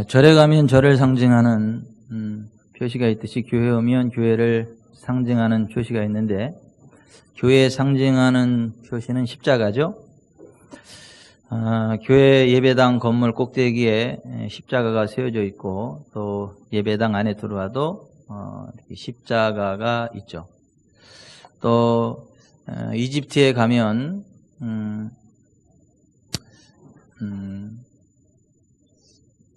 절에 가면 절을 상징하는 표시가 있듯이 교회에 오면 교회를 상징하는 표시가 있는데, 교회에 상징하는 표시는 십자가죠. 교회 예배당 건물 꼭대기에 십자가가 세워져 있고, 또 예배당 안에 들어와도 십자가가 있죠. 또 이집트에 가면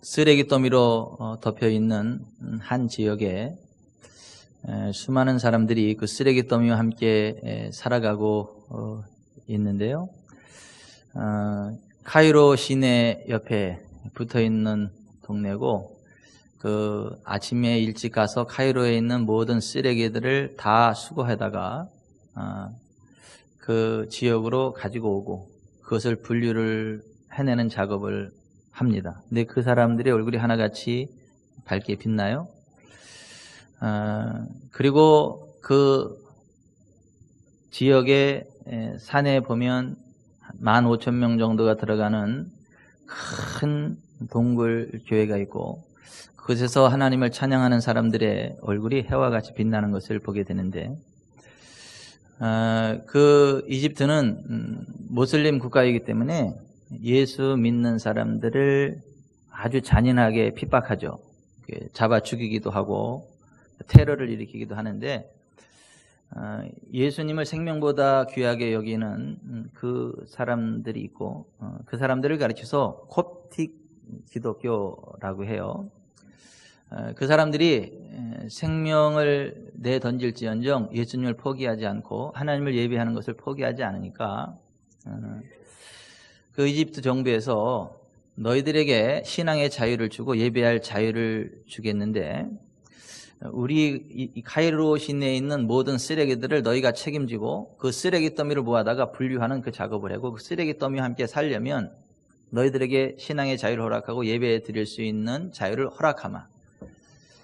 쓰레기 더미로 덮여 있는 한 지역에 수많은 사람들이 그 쓰레기 더미와 함께 살아가고 있는데요. 카이로 시내 옆에 붙어 있는 동네고, 그 아침에 일찍 가서 카이로에 있는 모든 쓰레기들을 다 수거하다가 그 지역으로 가지고 오고 그것을 분류를 해내는 작업을 합니다. 근데 그 사람들의 얼굴이 하나같이 밝게 빛나요. 그리고 그 지역의 산에 보면 15,000명 정도가 들어가는 큰 동굴 교회가 있고, 그곳에서 하나님을 찬양하는 사람들의 얼굴이 해와 같이 빛나는 것을 보게 되는데, 그 이집트는 모슬림 국가이기 때문에 예수 믿는 사람들을 아주 잔인하게 핍박하죠. 잡아 죽이기도 하고 테러를 일으키기도 하는데, 예수님을 생명보다 귀하게 여기는 그 사람들이 있고, 그 사람들을 가르쳐서 콥틱 기독교라고 해요. 그 사람들이 생명을 내던질지언정 예수님을 포기하지 않고 하나님을 예배하는 것을 포기하지 않으니까, 그 이집트 정부에서 너희들에게 신앙의 자유를 주고 예배할 자유를 주겠는데, 우리 이 카이로 시내에 있는 모든 쓰레기들을 너희가 책임지고 그 쓰레기 더미를 모아다가 분류하는 그 작업을 하고, 그 쓰레기 더미와 함께 살려면 너희들에게 신앙의 자유를 허락하고 예배 드릴 수 있는 자유를 허락하마.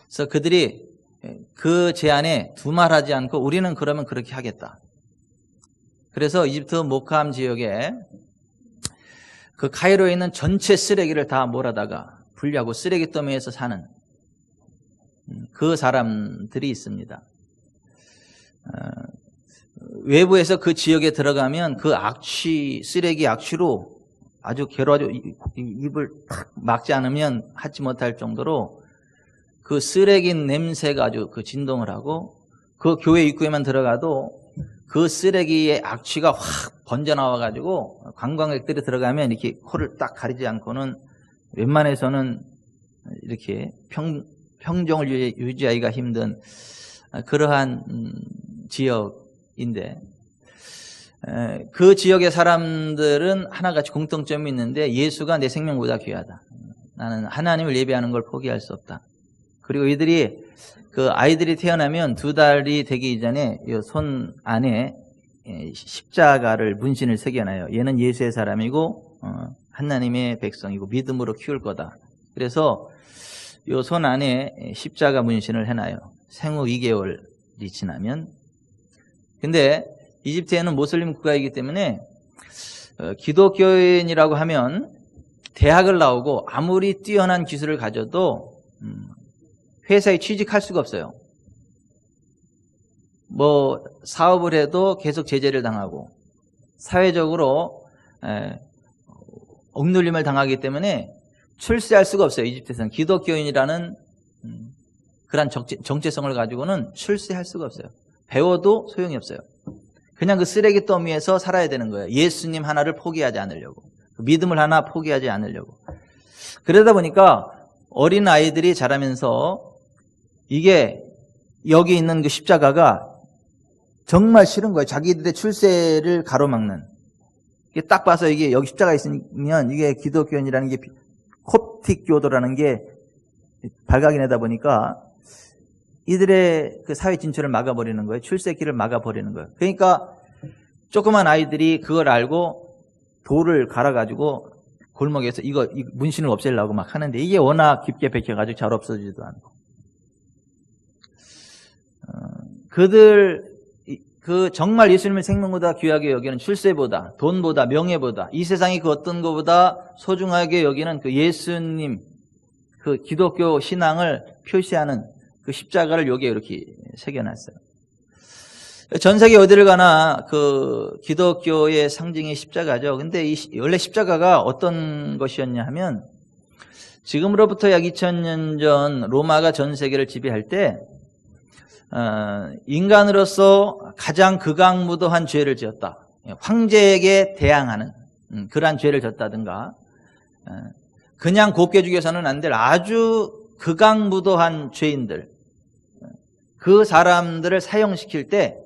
그래서 그들이 그 제안에 두말하지 않고 우리는 그러면 그렇게 하겠다. 그래서 이집트 모캄 지역에 그 카이로에 있는 전체 쓰레기를 다 몰아다가 분리하고 쓰레기 더미에서 사는 그 사람들이 있습니다. 외부에서 그 지역에 들어가면 그 악취, 쓰레기 악취로 아주 괴로워져 입을 탁 막지 않으면 하지 못할 정도로 그 쓰레기 냄새가 아주 그 진동을 하고, 그 교회 입구에만 들어가도 그 쓰레기의 악취가 확 번져 나와가지고 관광객들이 들어가면 이렇게 코를 딱 가리지 않고는 웬만해서는 이렇게 평정을 유지하기가 힘든 그러한 지역인데, 그 지역의 사람들은 하나같이 공통점이 있는데, 예수가 내 생명보다 귀하다. 나는 하나님을 예배하는 걸 포기할 수 없다. 그리고 이들이 그 아이들이 태어나면 2달이 되기 이전에 손 안에 십자가를 문신을 새겨놔요. 얘는 예수의 사람이고 하나님의 백성이고 믿음으로 키울 거다. 그래서 이 손 안에 십자가 문신을 해놔요. 생후 2개월이 지나면. 근데 이집트에는 모슬림 국가이기 때문에 기독교인이라고 하면 대학을 나오고 아무리 뛰어난 기술을 가져도 회사에 취직할 수가 없어요. 뭐 사업을 해도 계속 제재를 당하고 사회적으로 억눌림을 당하기 때문에 출세할 수가 없어요. 이집트에서는 기독교인이라는 그런 정체성을 가지고는 출세할 수가 없어요. 배워도 소용이 없어요. 그냥 그 쓰레기 더미에서 살아야 되는 거예요. 예수님 하나를 포기하지 않으려고, 믿음을 하나 포기하지 않으려고. 그러다 보니까 어린 아이들이 자라면서 이게 여기 있는 그 십자가가 정말 싫은 거예요. 자기들의 출세를 가로막는. 이게 딱 봐서 이게 여기 십자가 있으면 이게 기독교인이라는 게 콥틱 교도라는 게 발각이 내다 보니까 이들의 그 사회 진출을 막아버리는 거예요. 출세길을 막아버리는 거예요. 그러니까 조그만 아이들이 그걸 알고 돌을 갈아가지고 골목에서 이 문신을 없애려고 막 하는데, 이게 워낙 깊게 박혀가지고 잘 없어지지도 않고. 그 정말 예수님을 생명보다 귀하게 여기는 출세보다, 돈보다, 명예보다, 이 세상이 그 어떤 것보다 소중하게 여기는 그 예수님, 그 기독교 신앙을 표시하는 그 십자가를 여기에 이렇게 새겨놨어요. 전 세계 어디를 가나 그 기독교의 상징이 십자가죠. 근데 원래 십자가가 어떤 것이었냐 하면, 지금으로부터 약 2000년 전 로마가 전 세계를 지배할 때 인간으로서 가장 극악무도한 죄를 지었다. 황제에게 대항하는 그러한 죄를 졌다든가, 그냥 곱게 죽여서는 안 될 아주 극악무도한 죄인들, 그 사람들을 사형시킬 때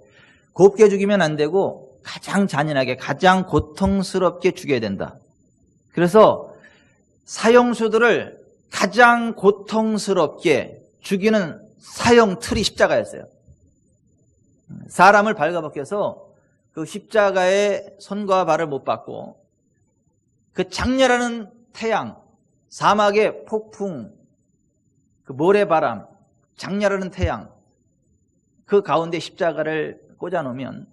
곱게 죽이면 안 되고 가장 잔인하게, 가장 고통스럽게 죽여야 된다. 그래서 사형수들을 가장 고통스럽게 죽이는 사형 틀이 십자가였어요. 사람을 발가벗겨서 그 십자가에 손과 발을 못 박고, 그 장렬하는 태양, 사막의 폭풍, 그 모래바람, 장렬하는 태양, 그 가운데 십자가를 꽂아놓으면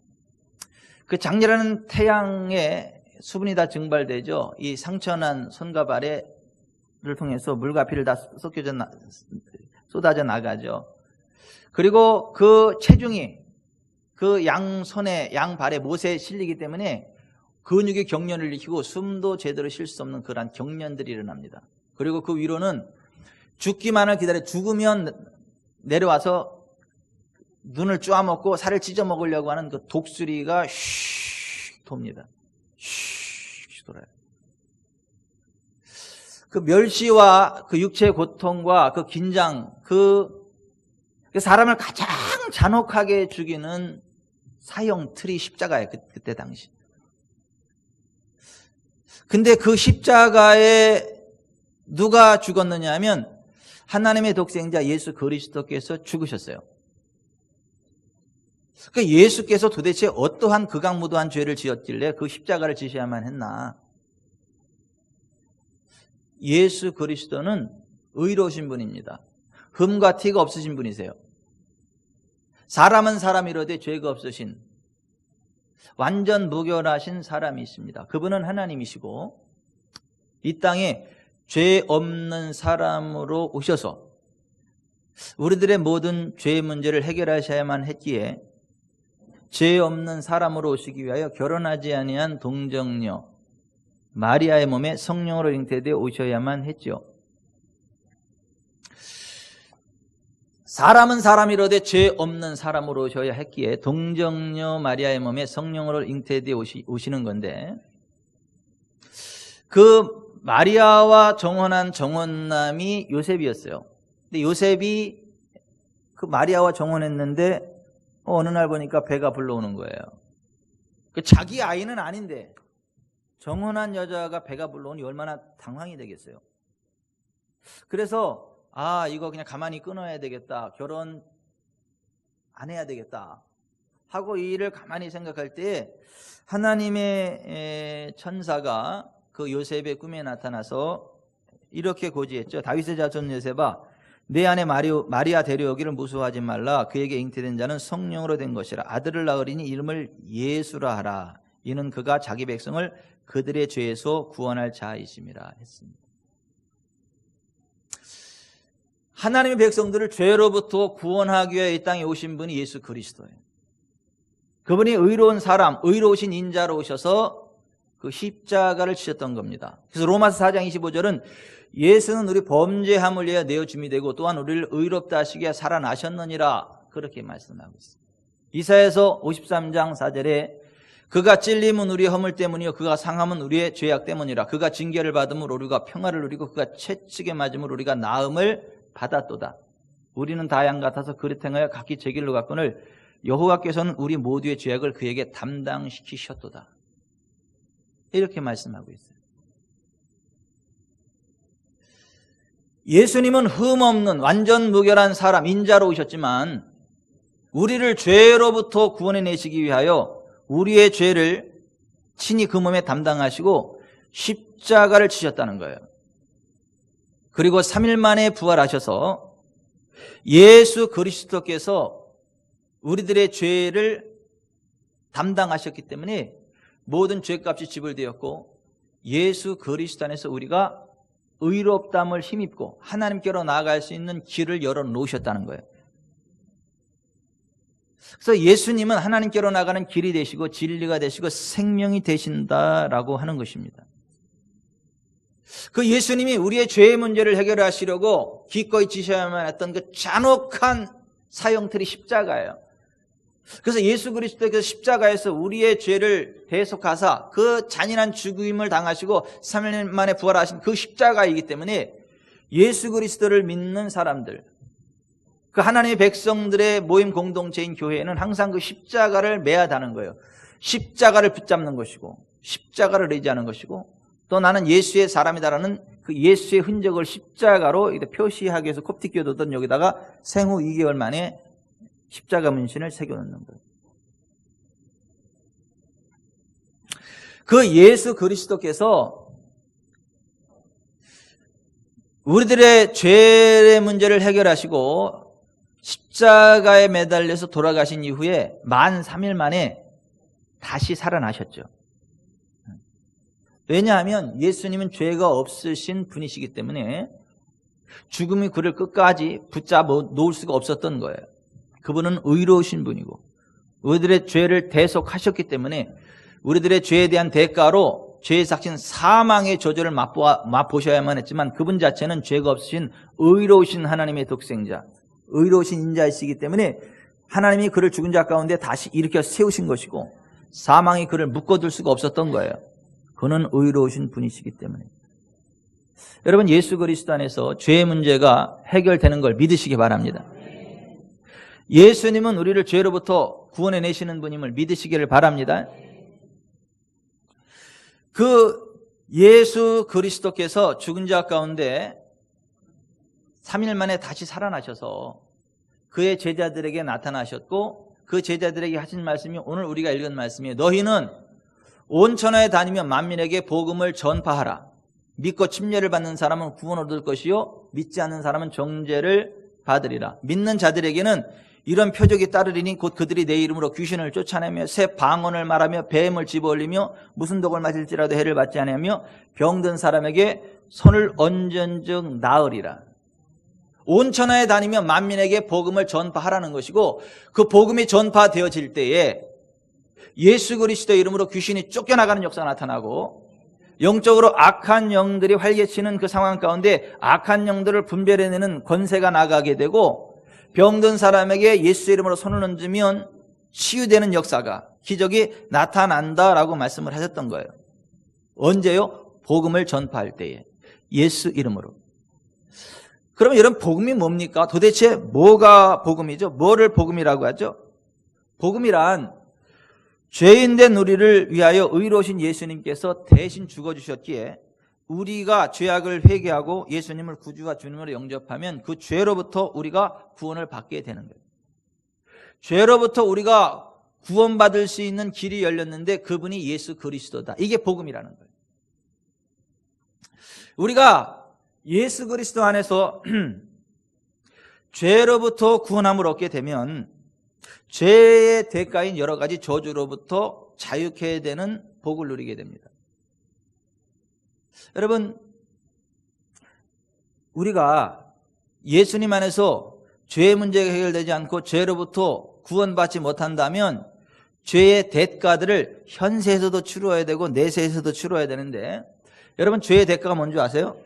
그 장렬하는 태양에 수분이 다 증발되죠. 이 상처난 손과 발을 통해서 물과 피를 다 쏟아져 나가죠. 그리고 그 체중이 그 양손에 양발에 못에 실리기 때문에 근육이 경련을 일으키고 숨도 제대로 쉴 수 없는 그러한 경련들이 일어납니다. 그리고 그 위로는 죽기만을 기다려 죽으면 내려와서 눈을 쪼아먹고 살을 찢어 먹으려고 하는 그 독수리가 슉 돕니다. 슉 돌아요. 그 멸시와 그 육체의 고통과 그 긴장, 그 사람을 가장 잔혹하게 죽이는 사형 틀이 십자가예요. 그때 당시. 근데 그 십자가에 누가 죽었느냐 하면 하나님의 독생자 예수 그리스도께서 죽으셨어요. 그러니까 예수께서 도대체 어떠한 극악무도한 죄를 지었길래 그 십자가를 지셔야만 했나? 예수 그리스도는 의로우신 분입니다. 흠과 티가 없으신 분이세요. 사람은 사람이로되 죄가 없으신 완전 무결하신 사람이 있습니다. 그분은 하나님이시고 이 땅에 죄 없는 사람으로 오셔서 우리들의 모든 죄의 문제를 해결하셔야만 했기에 죄 없는 사람으로 오시기 위하여 결혼하지 아니한 동정녀 마리아의 몸에 성령으로 잉태되어 오셔야만 했죠. 사람은 사람이로되 죄 없는 사람으로 오셔야 했기에 동정녀 마리아의 몸에 성령으로 잉태되어 오시는 건데, 그 마리아와 정혼한 정혼남이 요셉이었어요. 근데 요셉이 그 마리아와 정혼했는데 어느 날 보니까 배가 불러오는 거예요. 그 자기 아이는 아닌데 정혼한 여자가 배가 불러오니 얼마나 당황이 되겠어요. 그래서 이거 그냥 가만히 끊어야 되겠다, 결혼 안 해야 되겠다 하고 이 일을 가만히 생각할 때 하나님의 천사가 그 요셉의 꿈에 나타나서 이렇게 고지했죠. 다윗의 자손 요셉아, 내 안에 마리아 데려오기를 무수하지 말라. 그에게 잉태된 자는 성령으로 된 것이라. 아들을 낳으리니 이름을 예수라 하라. 이는 그가 자기 백성을 그들의 죄에서 구원할 자이심이라 했습니다. 하나님의 백성들을 죄로부터 구원하기 위해 이 땅에 오신 분이 예수 그리스도예요. 그분이 의로운 사람, 의로우신 인자로 오셔서 그 십자가를 치셨던 겁니다. 그래서 로마서 4장 25절은 예수는 우리 범죄함을 위하여 내어 줌이 되고 또한 우리를 의롭다 하시기 위하여 살아나셨느니라, 그렇게 말씀하고 있습니다. 이사야서 53장 4절에 그가 찔림은 우리의 허물 때문이요 그가 상함은 우리의 죄악 때문이라. 그가 징계를 받음으로 우리가 평화를 누리고 그가 채찍에 맞음으로 우리가 나음을 받았도다. 우리는 다 양 같아서 그릇 행하여 각기 제 길로 갔거늘 여호와께서는 우리 모두의 죄악을 그에게 담당시키셨도다. 이렇게 말씀하고 있어요. 예수님은 흠없는 완전 무결한 사람, 인자로 오셨지만 우리를 죄로부터 구원해내시기 위하여 우리의 죄를 친히 그 몸에 담당하시고 십자가를 치셨다는 거예요. 그리고 3일 만에 부활하셔서 예수 그리스도께서 우리들의 죄를 담당하셨기 때문에 모든 죄값이 지불되었고 예수 그리스도 안에서 우리가 의롭담을 힘입고 하나님께로 나아갈 수 있는 길을 열어놓으셨다는 거예요. 그래서 예수님은 하나님께로 나가는 길이 되시고 진리가 되시고 생명이 되신다라고 하는 것입니다. 그 예수님이 우리의 죄의 문제를 해결하시려고 기꺼이 지셔야만 했던 그 잔혹한 사형틀이 십자가예요. 그래서 예수 그리스도께서 십자가에서 우리의 죄를 대속하사 그 잔인한 죽임을 당하시고 3일 만에 부활하신 그 십자가이기 때문에 예수 그리스도를 믿는 사람들, 그 하나님의 백성들의 모임 공동체인 교회는 항상 그 십자가를 매야 하는 거예요. 십자가를 붙잡는 것이고 십자가를 의지하는 것이고 또 나는 예수의 사람이다라는 그 예수의 흔적을 십자가로 표시하기 위해서 콥틱 교도든 여기다가 생후 2개월 만에 십자가 문신을 새겨놓는 거예요. 그 예수 그리스도께서 우리들의 죄의 문제를 해결하시고 십자가에 매달려서 돌아가신 이후에 만 3일 만에 다시 살아나셨죠. 왜냐하면 예수님은 죄가 없으신 분이시기 때문에 죽음이 그를 끝까지 붙잡아 놓을 수가 없었던 거예요. 그분은 의로우신 분이고 우리들의 죄를 대속하셨기 때문에 우리들의 죄에 대한 대가로 죄의 삭신 사망의 저주를 맛보셔야만 했지만 그분 자체는 죄가 없으신 의로우신 하나님의 독생자, 의로우신 인자이시기 때문에 하나님이 그를 죽은 자 가운데 다시 일으켜 세우신 것이고 사망이 그를 묶어둘 수가 없었던 거예요. 그는 의로우신 분이시기 때문에. 여러분, 예수 그리스도 안에서 죄의 문제가 해결되는 걸 믿으시기 바랍니다. 예수님은 우리를 죄로부터 구원해내시는 분임을 믿으시기를 바랍니다. 그 예수 그리스도께서 죽은 자 가운데 3일 만에 다시 살아나셔서 그의 제자들에게 나타나셨고 그 제자들에게 하신 말씀이 오늘 우리가 읽은 말씀이에요. 너희는 온 천하에 다니며 만민에게 복음을 전파하라. 믿고 침례를 받는 사람은 구원을 얻을 것이요 믿지 않는 사람은 정죄를 받으리라. 믿는 자들에게는 이런 표적이 따르리니 곧 그들이 내 이름으로 귀신을 쫓아내며 새 방언을 말하며 뱀을 집어올리며 무슨 독을 마실지라도 해를 받지 아니하며 병든 사람에게 손을 얹은즉 나으리라. 온 천하에 다니며 만민에게 복음을 전파하라는 것이고 그 복음이 전파되어질 때에 예수 그리스도의 이름으로 귀신이 쫓겨나가는 역사가 나타나고 영적으로 악한 영들이 활개치는 그 상황 가운데 악한 영들을 분별해내는 권세가 나가게 되고 병든 사람에게 예수의 이름으로 손을 얹으면 치유되는 역사가 기적이 나타난다라고 말씀을 하셨던 거예요. 언제요? 복음을 전파할 때에 예수 이름으로. 그러면 여러분 복음이 뭡니까? 도대체 뭐가 복음이죠? 뭐를 복음이라고 하죠? 복음이란 죄인된 우리를 위하여 의로우신 예수님께서 대신 죽어주셨기에 우리가 죄악을 회개하고 예수님을 구주와 주님으로 영접하면 그 죄로부터 우리가 구원을 받게 되는 거예요. 죄로부터 우리가 구원받을 수 있는 길이 열렸는데 그분이 예수 그리스도다. 이게 복음이라는 거예요. 우리가 예수 그리스도 안에서 죄로부터 구원함을 얻게 되면 죄의 대가인 여러 가지 저주로부터 자유케 되는 복을 누리게 됩니다. 여러분, 우리가 예수님 안에서 죄의 문제가 해결되지 않고 죄로부터 구원받지 못한다면 죄의 대가들을 현세에서도 치루어야 되고 내세에서도 치루어야 되는데 여러분 죄의 대가가 뭔지 아세요?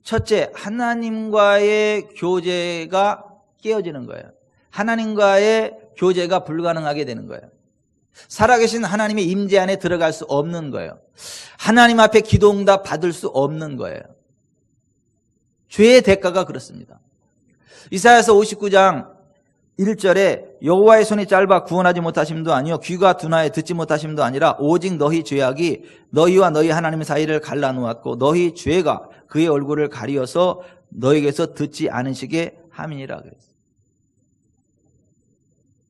첫째, 하나님과의 교제가 깨어지는 거예요. 하나님과의 교제가 불가능하게 되는 거예요. 살아계신 하나님의 임재 안에 들어갈 수 없는 거예요. 하나님 앞에 기도응답 받을 수 없는 거예요. 죄의 대가가 그렇습니다. 이사야서 59장 1절에 여호와의 손이 짧아 구원하지 못하심도 아니요 귀가 둔하여 듣지 못하심도 아니라 오직 너희 죄악이 너희와 너희 하나님 사이를 갈라놓았고 너희 죄가 그의 얼굴을 가리어서 너희에게서 듣지 않으시게 함이니라 그랬어요.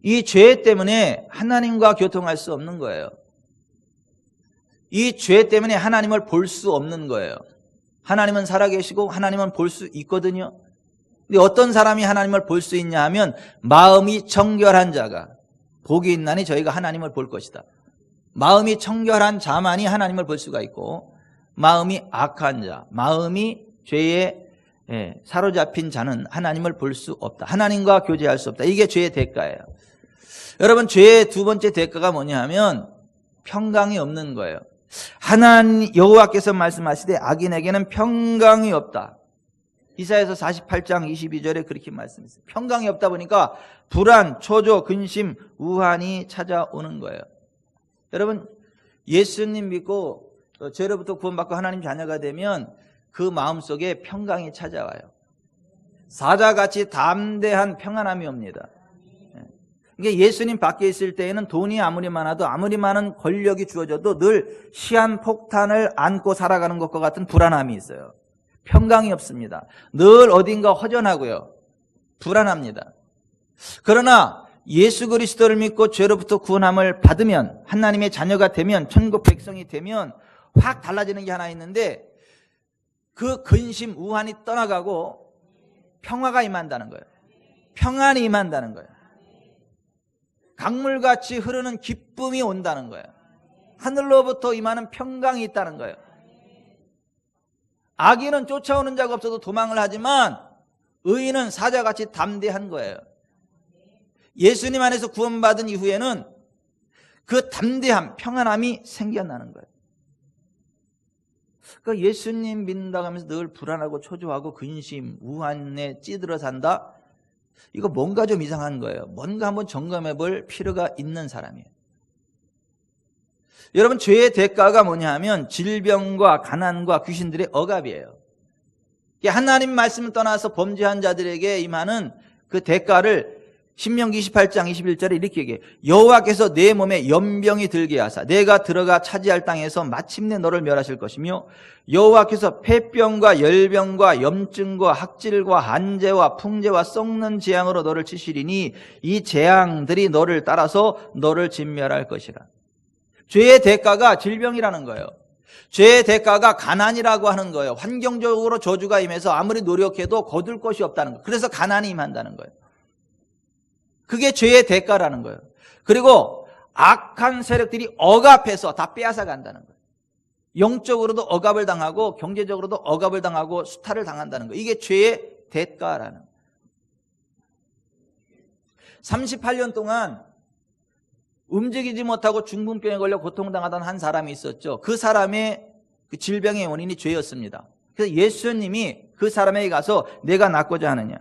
이 죄 때문에 하나님과 교통할 수 없는 거예요. 이 죄 때문에 하나님을 볼 수 없는 거예요. 하나님은 살아계시고 하나님은 볼 수 있거든요. 근데 어떤 사람이 하나님을 볼 수 있냐 하면 마음이 정결한 자가, 복이 있나니 저희가 하나님을 볼 것이다. 마음이 청결한 자만이 하나님을 볼 수가 있고, 마음이 악한 자, 마음이 죄에 사로잡힌 자는 하나님을 볼 수 없다. 하나님과 교제할 수 없다. 이게 죄의 대가예요. 여러분, 죄의 두 번째 대가가 뭐냐 하면 평강이 없는 거예요. 하나님 여호와께서 말씀하시되 악인에게는 평강이 없다. 이사야서 48장 22절에 그렇게 말씀했어요. 평강이 없다 보니까 불안, 초조, 근심, 우환이 찾아오는 거예요. 여러분, 예수님 믿고 죄로부터 구원받고 하나님 자녀가 되면 그 마음속에 평강이 찾아와요. 사자같이 담대한 평안함이 옵니다. 이게 예수님 밖에 있을 때에는 돈이 아무리 많아도, 아무리 많은 권력이 주어져도 늘 시한폭탄을 안고 살아가는 것과 같은 불안함이 있어요. 평강이 없습니다. 늘 어딘가 허전하고요, 불안합니다. 그러나 예수 그리스도를 믿고 죄로부터 구원함을 받으면, 하나님의 자녀가 되면, 천국 백성이 되면 확 달라지는 게 하나 있는데, 그 근심, 우환이 떠나가고 평화가 임한다는 거예요. 평안이 임한다는 거예요. 강물같이 흐르는 기쁨이 온다는 거예요. 하늘로부터 임하는 평강이 있다는 거예요. 악인은 쫓아오는 자가 없어도 도망을 하지만 의인은 사자같이 담대한 거예요. 예수님 안에서 구원받은 이후에는 그 담대함, 평안함이 생겨나는 거예요. 그러니까 예수님 믿는다고 하면서 늘 불안하고 초조하고 근심, 우환에 찌들어 산다? 이거 뭔가 좀 이상한 거예요. 뭔가 한번 점검해 볼 필요가 있는 사람이에요. 여러분, 죄의 대가가 뭐냐 하면 질병과 가난과 귀신들의 억압이에요. 하나님 말씀을 떠나서 범죄한 자들에게 임하는 그 대가를 신명기 28장 21절에 이렇게 얘기해요. 여호와께서 내 몸에 연병이 들게 하사 내가 들어가 차지할 땅에서 마침내 너를 멸하실 것이며, 여호와께서 폐병과 열병과 염증과 학질과 한재와 풍재와 썩는 재앙으로 너를 치시리니 이 재앙들이 너를 따라서 너를 진멸할 것이라. 죄의 대가가 질병이라는 거예요. 죄의 대가가 가난이라고 하는 거예요. 환경적으로 저주가 임해서 아무리 노력해도 거둘 것이 없다는 거예요. 그래서 가난이 임한다는 거예요. 그게 죄의 대가라는 거예요. 그리고 악한 세력들이 억압해서 다 빼앗아 간다는 거예요. 영적으로도 억압을 당하고 경제적으로도 억압을 당하고 수탈을 당한다는 거예요. 이게 죄의 대가라는 거예요. 38년 동안 움직이지 못하고 중풍병에 걸려 고통당하던 한 사람이 있었죠. 그 사람의 그 질병의 원인이 죄였습니다. 그래서 예수님이 그 사람에게 가서 내가 낫고자 하느냐,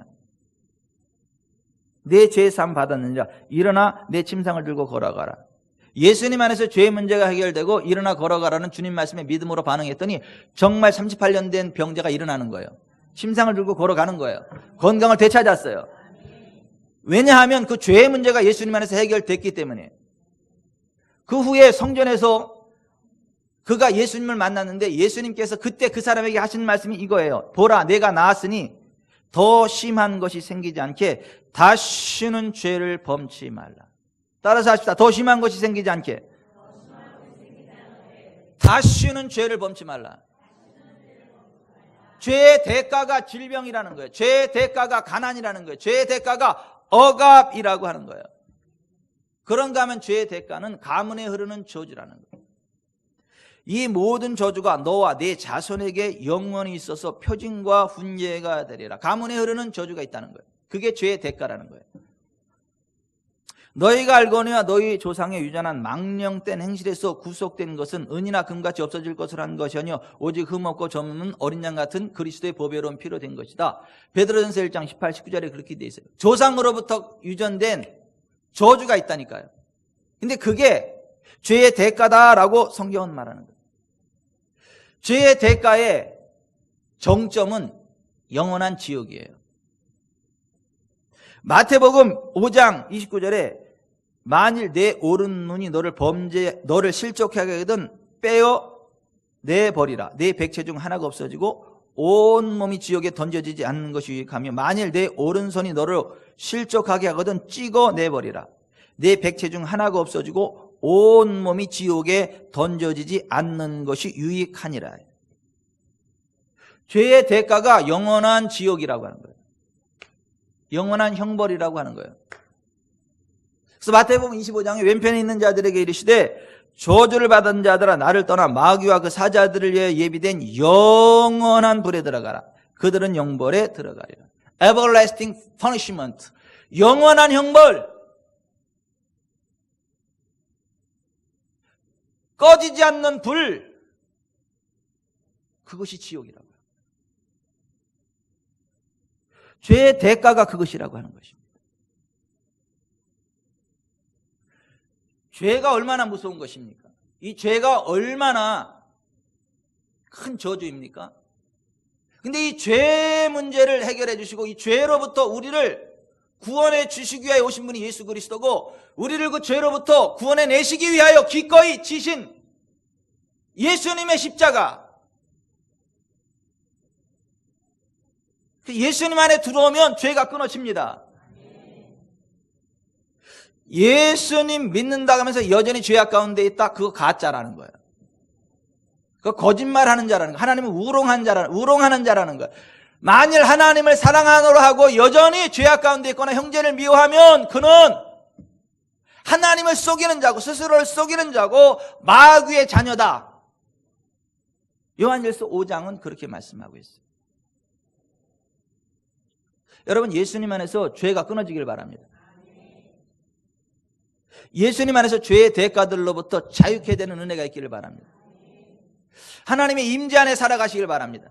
내 죄 사함 받았느니라, 일어나 내 침상을 들고 걸어가라. 예수님 안에서 죄의 문제가 해결되고 일어나 걸어가라는 주님 말씀에 믿음으로 반응했더니 정말 38년 된 병자가 일어나는 거예요. 침상을 들고 걸어가는 거예요. 건강을 되찾았어요. 왜냐하면 그 죄의 문제가 예수님 안에서 해결됐기 때문에. 그 후에 성전에서 그가 예수님을 만났는데 예수님께서 그때 그 사람에게 하신 말씀이 이거예요. 보라, 내가 나았으니 더 심한 것이 생기지 않게 다시는 죄를 범치 말라. 따라서 하십시다. 더 심한 것이 생기지 않게 다시는 죄를 범치 말라. 죄의 대가가 질병이라는 거예요. 죄의 대가가 가난이라는 거예요. 죄의 대가가 억압이라고 하는 거예요. 그런가 하면 죄의 대가는 가문에 흐르는 저주라는 거예요. 이 모든 저주가 너와 네 자손에게 영원히 있어서 표징과 훈계가 되리라. 가문에 흐르는 저주가 있다는 거예요. 그게 죄의 대가라는 거예요. 너희가 알거니와 너희 조상의 유전한 망령된 행실에서 구속된 것은 은이나 금같이 없어질 것을 한 것이 아니요 오직 흠없고 점없는 어린 양 같은 그리스도의 보배로운 피로 된 것이다. 베드로전서 1장 18, 19절에 그렇게 돼 있어요. 조상으로부터 유전된 저주가 있다니까요. 근데 그게 죄의 대가다라고 성경은 말하는 거예요. 죄의 대가의 정점은 영원한 지옥이에요. 마태복음 5장 29절에 만일 내 오른눈이 너를 실족하게 하거든 빼어 내버리라. 내 백체 중 하나가 없어지고 온 몸이 지옥에 던져지지 않는 것이 유익하며 만일 내 오른손이 너를 실족하게 하거든 찍어 내버리라. 내 백체 중 하나가 없어지고 온 몸이 지옥에 던져지지 않는 것이 유익하니라. 죄의 대가가 영원한 지옥이라고 하는 거예요. 영원한 형벌이라고 하는 거예요. 그래서 마태복음 25장에 왼편에 있는 자들에게 이르시되 저주를 받은 자들아 나를 떠나 마귀와 그 사자들을 위해 예비된 영원한 불에 들어가라. 그들은 영벌에 들어가리라. Everlasting punishment. 영원한 형벌. 꺼지지 않는 불. 그것이 지옥이라고요. 죄의 대가가 그것이라고 하는 것입니다. 죄가 얼마나 무서운 것입니까? 이 죄가 얼마나 큰 저주입니까? 근데 이 죄 문제를 해결해 주시고 이 죄로부터 우리를 구원해 주시기 위하여 오신 분이 예수 그리스도고 우리를 그 죄로부터 구원해 내시기 위하여 기꺼이 지신 예수님의 십자가. 예수님 안에 들어오면 죄가 끊어집니다. 예수님 믿는다고 하면서 여전히 죄악 가운데 있다? 그거 가짜라는 거예요. 그거 거짓말하는 자라는 거예요. 하나님은 우롱하는 자라는 거예요. 만일 하나님을 사랑하노라 하고 여전히 죄악 가운데 있거나 형제를 미워하면 그는 하나님을 속이는 자고 스스로를 속이는 자고 마귀의 자녀다. 요한일서 5장은 그렇게 말씀하고 있어요. 여러분 예수님 안에서 죄가 끊어지길 바랍니다. 예수님 안에서 죄의 대가들로부터 자유케 되는 은혜가 있기를 바랍니다. 하나님의 임재 안에 살아가시길 바랍니다.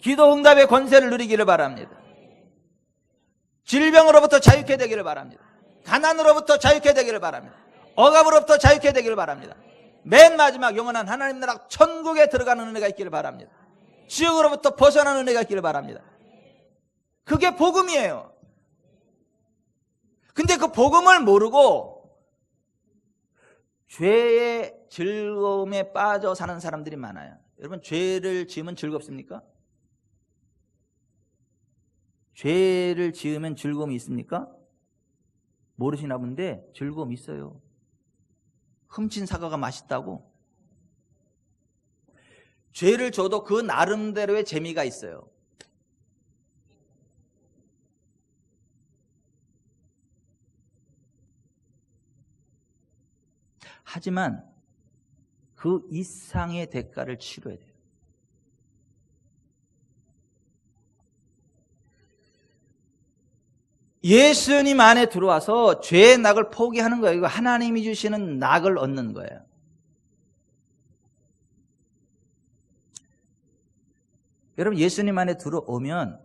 기도 응답의 권세를 누리기를 바랍니다. 질병으로부터 자유케 되기를 바랍니다. 가난으로부터 자유케 되기를 바랍니다. 억압으로부터 자유케 되기를 바랍니다. 맨 마지막 영원한 하나님 나라 천국에 들어가는 은혜가 있기를 바랍니다. 지옥으로부터 벗어나는 은혜가 있기를 바랍니다. 그게 복음이에요. 근데 그 복음을 모르고 죄의 즐거움에 빠져 사는 사람들이 많아요. 여러분 죄를 지으면 즐겁습니까? 죄를 지으면 즐거움이 있습니까? 모르시나 본데 즐거움이 있어요. 훔친 사과가 맛있다고. 죄를 줘도 그 나름대로의 재미가 있어요. 하지만 그 이상의 대가를 치러야 돼요. 예수님 안에 들어와서 죄의 낙을 포기하는 거예요. 이거 하나님이 주시는 낙을 얻는 거예요. 여러분 예수님 안에 들어오면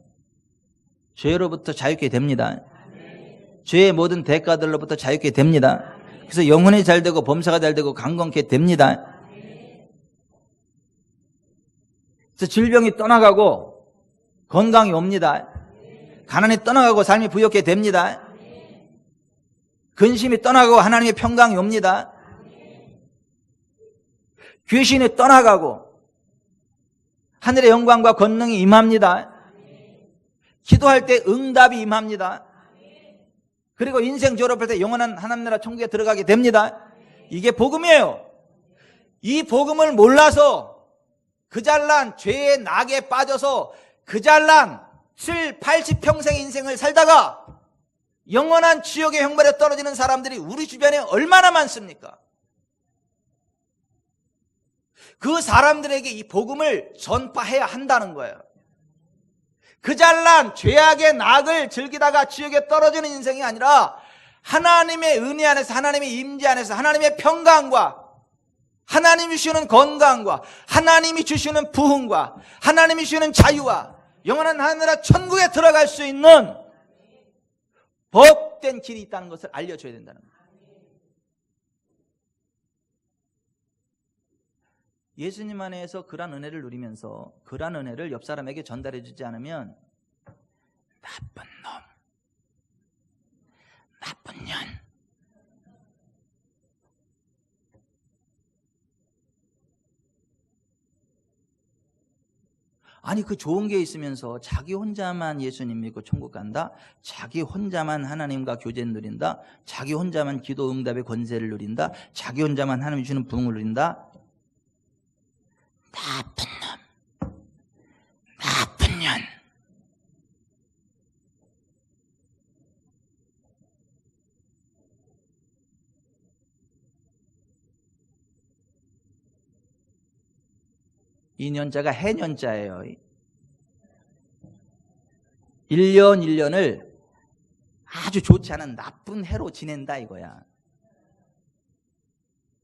죄로부터 자유케 됩니다. 죄의 모든 대가들로부터 자유케 됩니다. 그래서 영혼이 잘 되고 범사가 잘 되고 강건케 됩니다. 그래서 질병이 떠나가고 건강이 옵니다. 가난이 떠나가고 삶이 부욕케 됩니다. 근심이 떠나가고 하나님의 평강이 옵니다. 귀신이 떠나가고 하늘의 영광과 권능이 임합니다. 기도할 때 응답이 임합니다. 그리고 인생 졸업할 때 영원한 하나님 나라 천국에 들어가게 됩니다. 이게 복음이에요. 이 복음을 몰라서 그 잘난 죄의 낙에 빠져서 그 잘난 7, 80평생 인생을 살다가 영원한 지옥의 형벌에 떨어지는 사람들이 우리 주변에 얼마나 많습니까? 그 사람들에게 이 복음을 전파해야 한다는 거예요. 그 잘난 죄악의 낙을 즐기다가 지옥에 떨어지는 인생이 아니라 하나님의 은혜 안에서 하나님의 임재 안에서 하나님의 평강과 하나님이 주시는 건강과 하나님이 주시는 부흥과 하나님이 주시는 자유와 영원한 하늘나라 천국에 들어갈 수 있는 복된 길이 있다는 것을 알려줘야 된다는 거예요. 예수님 안에서 그러한 은혜를 누리면서 그러한 은혜를 옆 사람에게 전달해 주지 않으면 나쁜 놈, 나쁜 년, 아니 그 좋은 게 있으면서 자기 혼자만 예수님 믿고 천국 간다? 자기 혼자만 하나님과 교제를 누린다? 자기 혼자만 기도 응답의 권세를 누린다? 자기 혼자만 하나님이 주는 부흥을 누린다? 나쁜 놈, 나쁜 년. 2년자가 해년자예요. 1년 1년을 아주 좋지 않은 나쁜 해로 지낸다 이거야.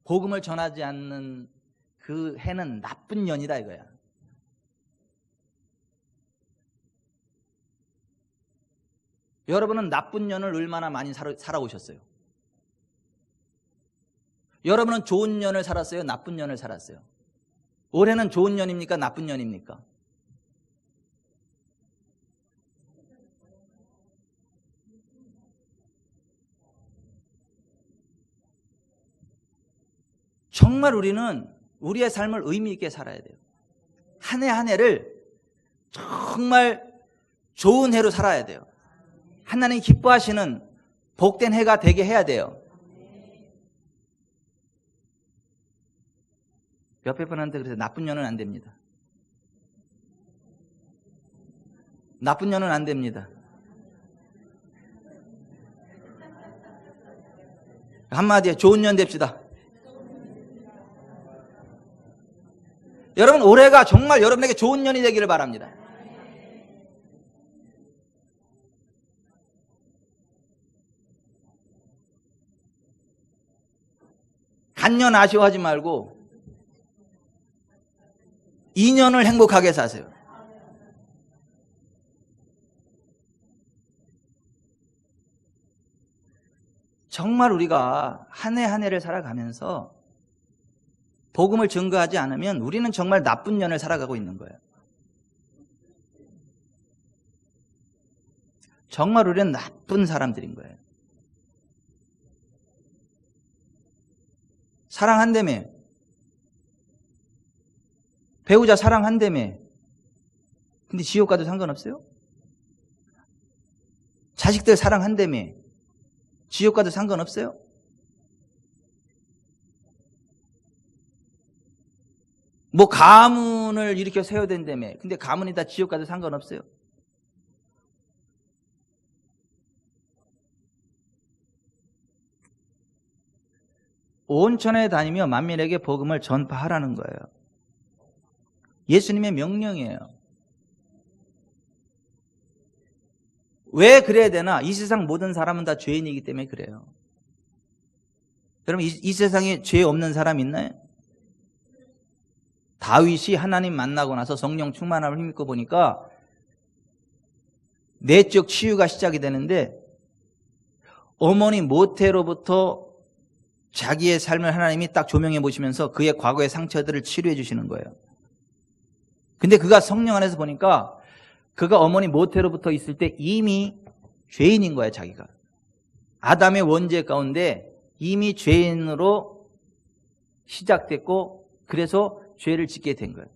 복음을 전하지 않는 그 해는 나쁜 년이다 이거야. 여러분은 나쁜 년을 얼마나 많이 살아오셨어요? 여러분은 좋은 년을 살았어요? 나쁜 년을 살았어요? 올해는 좋은 년입니까? 나쁜 년입니까? 정말 우리는 우리의 삶을 의미 있게 살아야 돼요. 한 해 한 해를 정말 좋은 해로 살아야 돼요. 하나님 기뻐하시는 복된 해가 되게 해야 돼요. 옆에 분한테 그래서 나쁜 년은 안 됩니다. 나쁜 년은 안 됩니다. 한마디에 좋은 년 됩시다. 여러분 올해가 정말 여러분에게 좋은 년이 되기를 바랍니다. 간년 아쉬워하지 말고 2년을 행복하게 사세요. 정말 우리가 한 해 한 해를 살아가면서 복음을 증거하지 않으면 우리는 정말 나쁜 년을 살아가고 있는 거예요. 정말 우리는 나쁜 사람들인 거예요. 사랑한다며, 배우자 사랑한다며, 근데 지옥 가도 상관없어요? 자식들 사랑한다며, 지옥 가도 상관없어요? 뭐 가문을 일으켜 세워야 된다며, 근데 가문이 다 지옥 가도 상관없어요? 온천에 다니며 만민에게 복음을 전파하라는 거예요. 예수님의 명령이에요. 왜 그래야 되나? 이 세상 모든 사람은 다 죄인이기 때문에 그래요. 여러분 이 세상에 죄 없는 사람 있나요? 다윗이 하나님 만나고 나서 성령 충만함을 힘입고 보니까 내적 치유가 시작이 되는데 어머니 모태로부터 자기의 삶을 하나님이 딱 조명해 보시면서 그의 과거의 상처들을 치료해 주시는 거예요. 근데 그가 성령 안에서 보니까 그가 어머니 모태로부터 있을 때 이미 죄인인 거예요. 자기가 아담의 원죄 가운데 이미 죄인으로 시작됐고 그래서 죄를 짓게 된 거예요.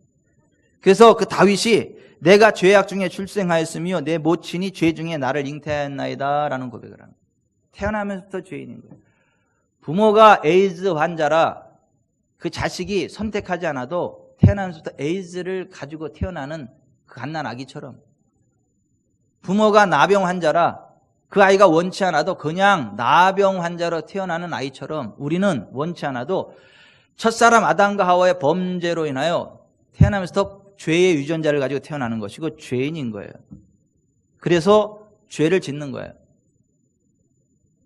그래서 그 다윗이 내가 죄악 중에 출생하였으며 내 모친이 죄 중에 나를 잉태하였나이다 라는 고백을 합니다. 태어나면서부터 죄인인 거예요. 부모가 에이즈 환자라 그 자식이 선택하지 않아도 태어나면서부터 에이즈를 가지고 태어나는 그 갓난 아기처럼, 부모가 나병 환자라 그 아이가 원치 않아도 그냥 나병 환자로 태어나는 아이처럼 우리는 원치 않아도 첫사람 아담과 하와의 범죄로 인하여 태어나면서부터 죄의 유전자를 가지고 태어나는 것이고 죄인인 거예요. 그래서 죄를 짓는 거예요.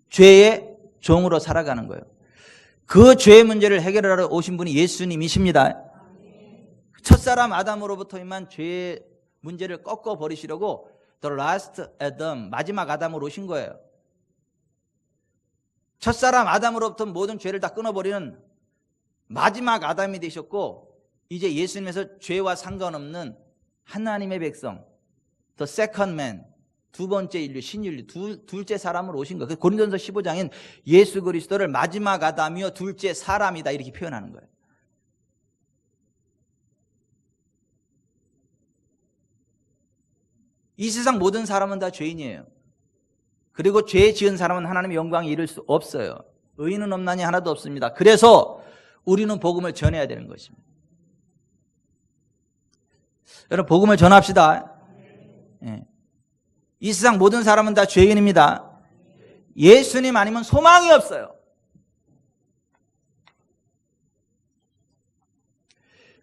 죄의 종으로 살아가는 거예요. 그 죄의 문제를 해결하러 오신 분이 예수님이십니다. 첫사람 아담으로부터만 죄의 문제를 꺾어버리시려고 The last Adam, 마지막 아담으로 오신 거예요. 첫사람 아담으로부터 모든 죄를 다 끊어버리는 마지막 아담이 되셨고 이제 예수님에서 죄와 상관없는 하나님의 백성, The second man, 두 번째 인류, 신인류, 둘째 사람으로 오신 거예요. 고린도전서 15장엔 예수 그리스도를 마지막 아담이요 둘째 사람이다 이렇게 표현하는 거예요. 이 세상 모든 사람은 다 죄인이에요. 그리고 죄 지은 사람은 하나님의 영광에 이를 수 없어요. 의인은 없나니 하나도 없습니다. 그래서 우리는 복음을 전해야 되는 것입니다. 여러분 복음을 전합시다. 예. 이 세상 모든 사람은 다 죄인입니다. 예수님 아니면 소망이 없어요.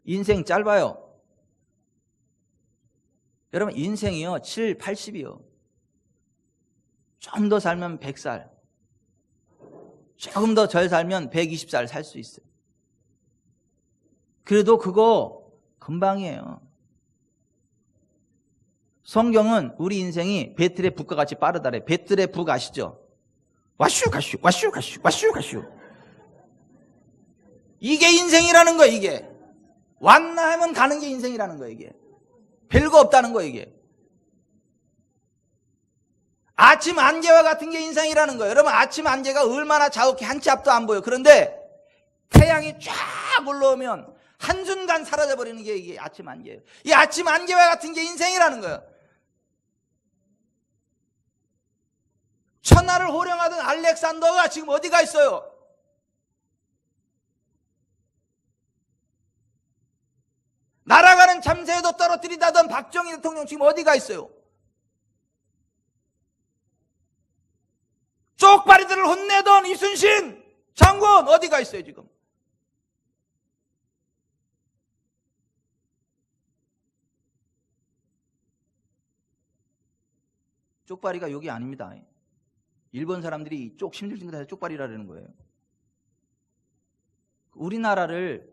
인생 짧아요. 여러분 인생이요 7, 80이요. 좀 더 살면 100살, 조금 더 덜 살면 120살 살 수 있어요. 그래도 그거 금방이에요. 성경은 우리 인생이 배틀의 북과 같이 빠르다래. 배틀의 북 아시죠? 와슈 가슈 와슈 가슈 와슈 가슈. 이게 인생이라는 거예요. 이게 왔나 하면 가는 게 인생이라는 거예요. 이게 별거 없다는 거예요. 이게 아침 안개와 같은 게 인생이라는 거예요. 여러분 아침 안개가 얼마나 자욱해 한 치 앞도 안 보여. 그런데 태양이 쫙 올라오면 한순간 사라져버리는 게 이게 아침 안개예요. 이 아침 안개와 같은 게 인생이라는 거예요. 천하를 호령하던 알렉산더가 지금 어디가 있어요? 날아가는 참새에도 떨어뜨리다던 박정희 대통령 지금 어디가 있어요? 쪽발이들을 혼내던 이순신 장군 어디가 있어요 지금? 쪽발이가 여기 아닙니다. 일본 사람들이 쪽 심술심술해서 쪽발이라는 거예요. 우리나라를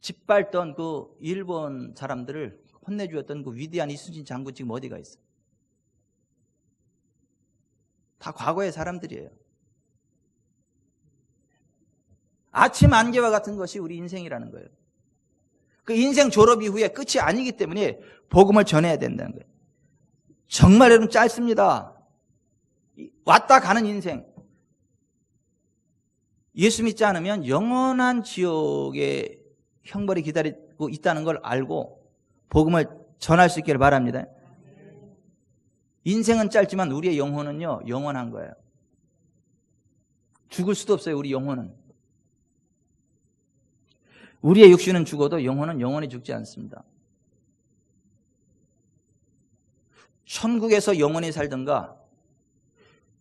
짓밟던 그 일본 사람들을 혼내주었던 그 위대한 이순신 장군 지금 어디가 있어? 다 과거의 사람들이에요. 아침 안개와 같은 것이 우리 인생이라는 거예요. 그 인생 졸업 이후에 끝이 아니기 때문에 복음을 전해야 된다는 거예요. 정말 여러분 짧습니다. 왔다 가는 인생. 예수 믿지 않으면 영원한 지옥의 형벌이 기다리고 있다는 걸 알고 복음을 전할 수 있기를 바랍니다. 인생은 짧지만 우리의 영혼은요 영원한 거예요. 죽을 수도 없어요. 우리 영혼은. 우리의 육신은 죽어도 영혼은 영원히 죽지 않습니다. 천국에서 영원히 살든가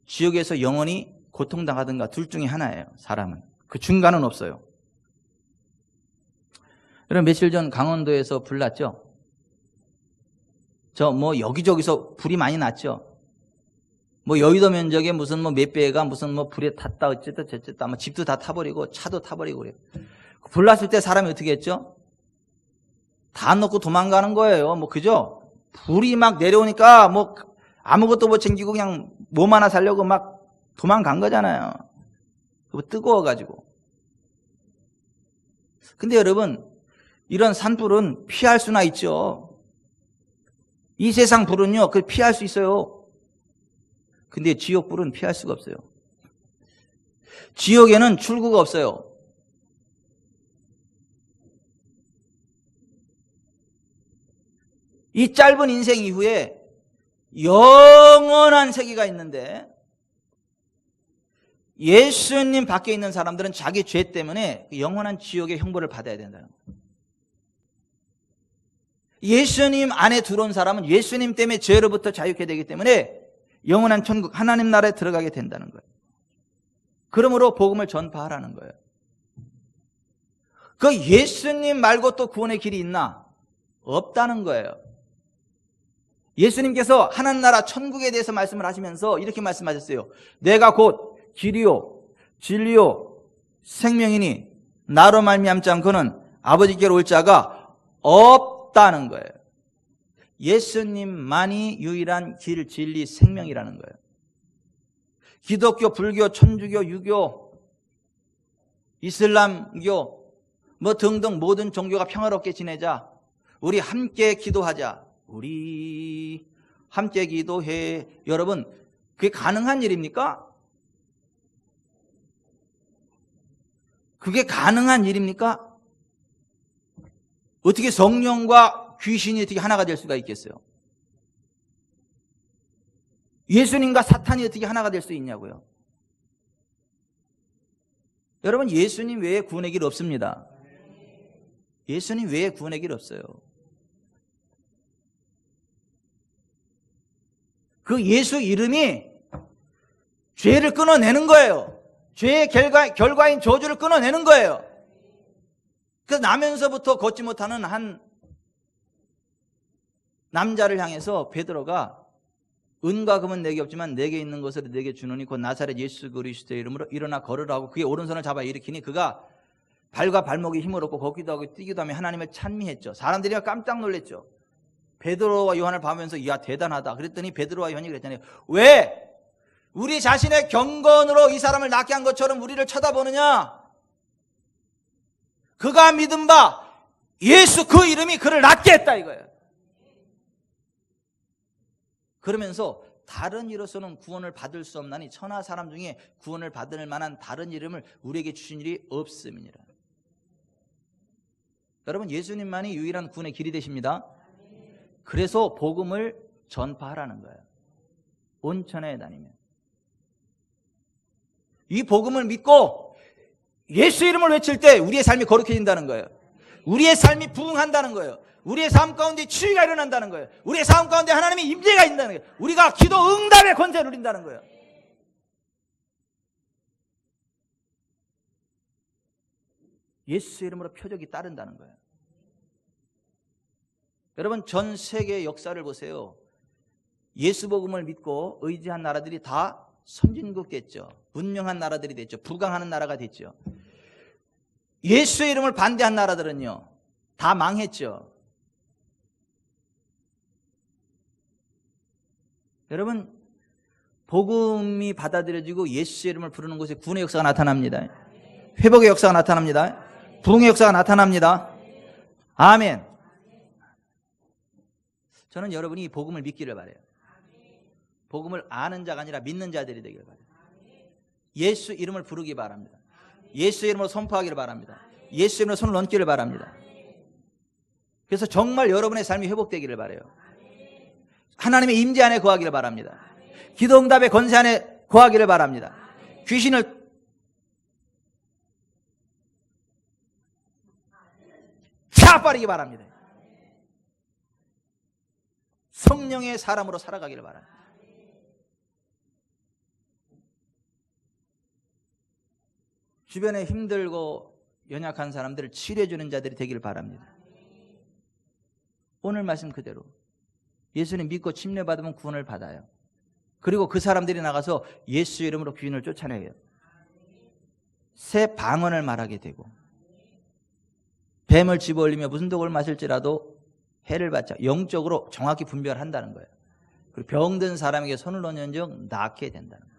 지옥에서 영원히 고통당하든가 둘 중에 하나예요. 사람은. 그 중간은 없어요. 여러분 며칠 전 강원도에서 불 났죠? 여기저기서 불이 많이 났죠? 여의도 면적에 무슨 몇 배가 무슨 불에 탔다 어쨌다 저쨌다 집도 다 타버리고 차도 타버리고 그래요. 불 났을 때 사람이 어떻게 했죠? 다 놓고 도망가는 거예요. 그죠? 불이 막 내려오니까 아무것도 못 챙기고 그냥 몸 하나 살려고 막 도망간 거잖아요. 뜨거워가지고. 근데 여러분 이런 산불은 피할 수나 있죠. 이 세상 불은요 그걸 피할 수 있어요. 근데 지옥 불은 피할 수가 없어요. 지옥에는 출구가 없어요. 이 짧은 인생 이후에 영원한 세계가 있는데 예수님 밖에 있는 사람들은 자기 죄 때문에 영원한 지옥의 형벌을 받아야 된다는 거예요. 예수님 안에 들어온 사람은 예수님 때문에 죄로부터 자유케 되기 때문에 영원한 천국 하나님 나라에 들어가게 된다는 거예요. 그러므로 복음을 전파하라는 거예요. 그 예수님 말고 또 구원의 길이 있나? 없다는 거예요. 예수님께서 하나님 나라 천국에 대해서 말씀을 하시면서 이렇게 말씀하셨어요. 내가 곧 길이요 진리요 생명이니 나로 말미암지 않고는 아버지께로 올 자가 없다는 거예요. 예수님만이 유일한 길, 진리, 생명이라는 거예요. 기독교, 불교, 천주교, 유교, 이슬람교 등등 모든 종교가 평화롭게 지내자. 우리 함께 기도하자. 우리 함께 기도해. 여러분 그게 가능한 일입니까? 그게 가능한 일입니까? 어떻게 성령과 귀신이 어떻게 하나가 될 수가 있겠어요? 예수님과 사탄이 어떻게 하나가 될 수 있냐고요? 여러분 예수님 외에 구원의 길 없습니다. 예수님 외에 구원의 길 없어요. 그 예수 이름이 죄를 끊어내는 거예요. 죄의 결과인 저주를 끊어내는 거예요. 그래서 나면서부터 걷지 못하는 한 남자를 향해서 베드로가 은과 금은 내게 없지만 내게 있는 것을 내게 주노니 곧 나사렛 예수 그리스도의 이름으로 일어나 걸으라고 그의 오른손을 잡아 일으키니 그가 발과 발목에 힘을 얻고 걷기도 하고 뛰기도 하며 하나님을 찬미했죠. 사람들이 깜짝 놀랐죠. 베드로와 요한을 봐면서 이야 대단하다. 그랬더니 베드로와 요한이 그랬잖아요. 왜 우리 자신의 경건으로 이 사람을 낫게 한 것처럼 우리를 쳐다보느냐? 그가 믿은 바 예수 그 이름이 그를 낫게 했다 이거예요. 그러면서 다른 이로서는 구원을 받을 수 없나니 천하 사람 중에 구원을 받을 만한 다른 이름을 우리에게 주신 일이 없음이니라. 여러분 예수님만이 유일한 구원의 길이 되십니다. 그래서 복음을 전파하라는 거예요. 온천에 다니면 이 복음을 믿고 예수 이름을 외칠 때 우리의 삶이 거룩해진다는 거예요. 우리의 삶이 부흥한다는 거예요. 우리의 삶 가운데 치유가 일어난다는 거예요. 우리의 삶 가운데 하나님의 임재가 있다는 거예요. 우리가 기도 응답의 권세를 누린다는 거예요. 예수 이름으로 표적이 따른다는 거예요. 여러분 전 세계 역사를 보세요. 예수 복음을 믿고 의지한 나라들이 다 선진국 됐죠. 문명한 나라들이 됐죠. 부강하는 나라가 됐죠. 예수의 이름을 반대한 나라들은요 다 망했죠. 여러분 복음이 받아들여지고 예수의 이름을 부르는 곳에 구원의 역사가 나타납니다. 회복의 역사가 나타납니다. 부흥의 역사가 나타납니다. 아멘. 저는 여러분이 복음을 믿기를 바라요. 복음을 아는 자가 아니라 믿는 자들이 되기를 바라요. 예수 이름을 부르기 바랍니다. 예수 이름으로 선포하기를 바랍니다. 예수 이름으로 손을 얹기를 바랍니다. 그래서 정말 여러분의 삶이 회복되기를 바라요. 하나님의 임재 안에 거하기를 바랍니다. 기도 응답의 권세 안에 거하기를 바랍니다. 귀신을 차버리기 바랍니다. 성령의 사람으로 살아가기를 바랍니다. 주변에 힘들고 연약한 사람들을 치료해주는 자들이 되기를 바랍니다. 오늘 말씀 그대로 예수님 믿고 침례받으면 구원을 받아요. 그리고 그 사람들이 나가서 예수 이름으로 귀인을 쫓아내요. 새 방언을 말하게 되고 뱀을 집어올리며 무슨 독을 마실지라도 해를 받자 영적으로 정확히 분별한다는 거예요. 그리고 병든 사람에게 손을 넣은즉 낫게 된다는 거예요.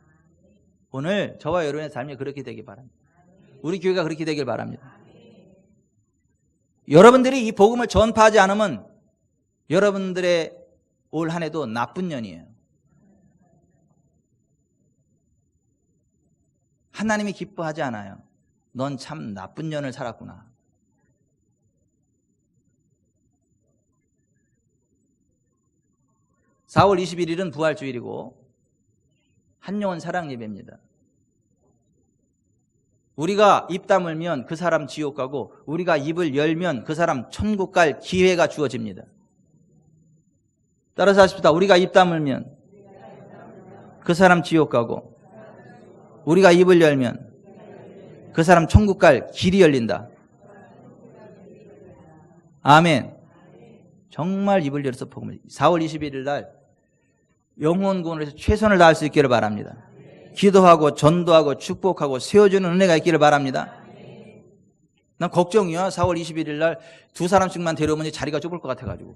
오늘 저와 여러분의 삶이 그렇게 되길 바랍니다. 우리 교회가 그렇게 되길 바랍니다. 여러분들이 이 복음을 전파하지 않으면 여러분들의 올 한 해도 나쁜 년이에요. 하나님이 기뻐하지 않아요. 넌 참 나쁜 년을 살았구나. (4월 21일은) 부활주일이고 한영원 사랑 예배입니다. 우리가 입 다물면 그 사람 지옥 가고 우리가 입을 열면 그 사람 천국 갈 기회가 주어집니다. 따라서 하십시다. 우리가 입 다물면 그 사람 지옥 가고 우리가 입을 열면 그 사람 천국 갈 길이 열린다. 아멘. 정말 입을 열어서 복음을 4월 21일 날 영혼 구원을 위해서 최선을 다할 수 있기를 바랍니다. 기도하고 전도하고 축복하고 세워주는 은혜가 있기를 바랍니다. 난 걱정이야. 4월 21일 날 두 사람씩만 데려오면 자리가 좁을 것 같아가지고.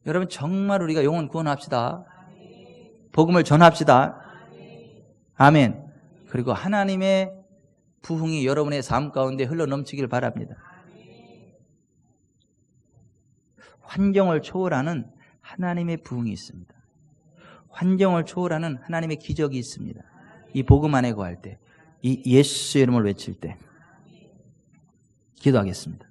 여러분 정말 우리가 영혼 구원합시다. 복음을 전합시다. 아멘. 그리고 하나님의 부흥이 여러분의 삶 가운데 흘러넘치길 바랍니다. 환경을 초월하는 하나님의 부흥이 있습니다. 환경을 초월하는 하나님의 기적이 있습니다. 이 복음 안에 거할 때, 이 예수 이름을 외칠 때. 기도하겠습니다.